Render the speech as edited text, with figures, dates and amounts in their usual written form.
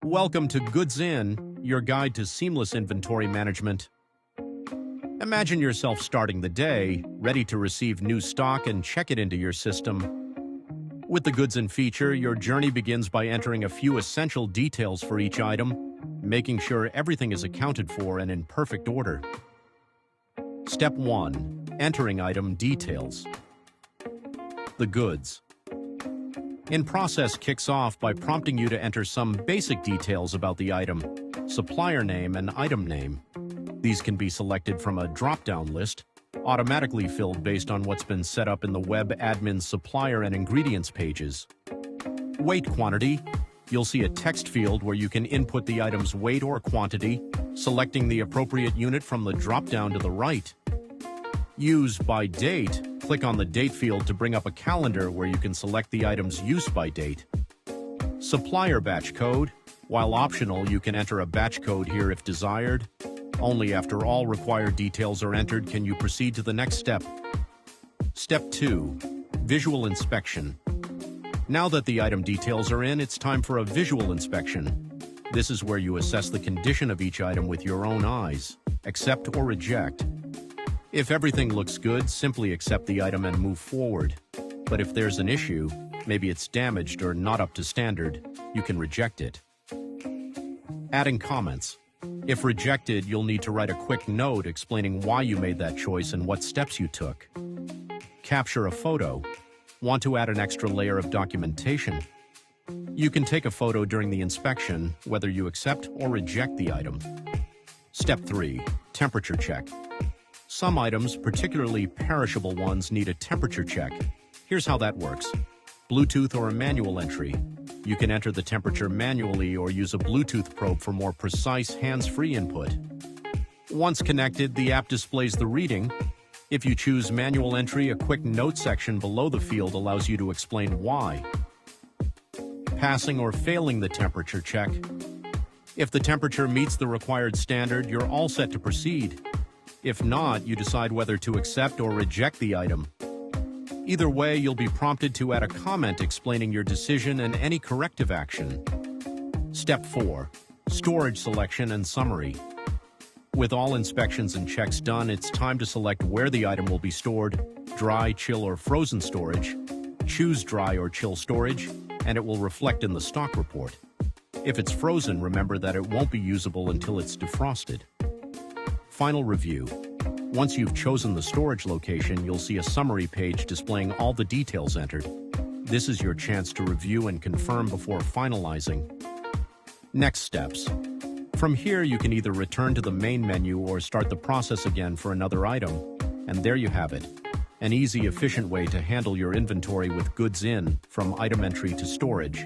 Welcome to Goods In, your guide to seamless inventory management. Imagine yourself starting the day, ready to receive new stock and check it into your system. With the Goods In feature, your journey begins by entering a few essential details for each item, making sure everything is accounted for and in perfect order. Step 1. Entering item details. The goods. In process kicks off by prompting you to enter some basic details about the item, supplier name and item name. These can be selected from a drop-down list, automatically filled based on what's been set up in the web admin supplier and ingredients pages. Weight quantity. You'll see a text field where you can input the item's weight or quantity, selecting the appropriate unit from the drop-down to the right. Use by date. Click on the date field to bring up a calendar where you can select the item's use by date. Supplier batch code. While optional, you can enter a batch code here if desired. Only after all required details are entered can you proceed to the next step. Step 2. Visual inspection. Now that the item details are in, it's time for a visual inspection. This is where you assess the condition of each item with your own eyes, accept or reject. If everything looks good, simply accept the item and move forward. But if there's an issue, maybe it's damaged or not up to standard, you can reject it. Adding comments. If rejected, you'll need to write a quick note explaining why you made that choice and what steps you took. Capture a photo. Want to add an extra layer of documentation? You can take a photo during the inspection, whether you accept or reject the item. Step 3. Temperature check. Some items, particularly perishable ones, need a temperature check. Here's how that works. Bluetooth or a manual entry. You can enter the temperature manually or use a Bluetooth probe for more precise hands-free input. Once connected, the app displays the reading. If you choose manual entry, a quick note section below the field allows you to explain why. Passing or failing the temperature check. If the temperature meets the required standard, you're all set to proceed. If not, you decide whether to accept or reject the item. Either way, you'll be prompted to add a comment explaining your decision and any corrective action. Step 4. Storage selection and summary. With all inspections and checks done, it's time to select where the item will be stored: dry, chill, or frozen storage. Choose dry or chill storage, and it will reflect in the stock report. If it's frozen, remember that it won't be usable until it's defrosted. Final review. Once you've chosen the storage location, you'll see a summary page displaying all the details entered. This is your chance to review and confirm before finalizing. Next steps. From here, you can either return to the main menu or start the process again for another item. And there you have it. An easy, efficient way to handle your inventory with Goods In, from item entry to storage.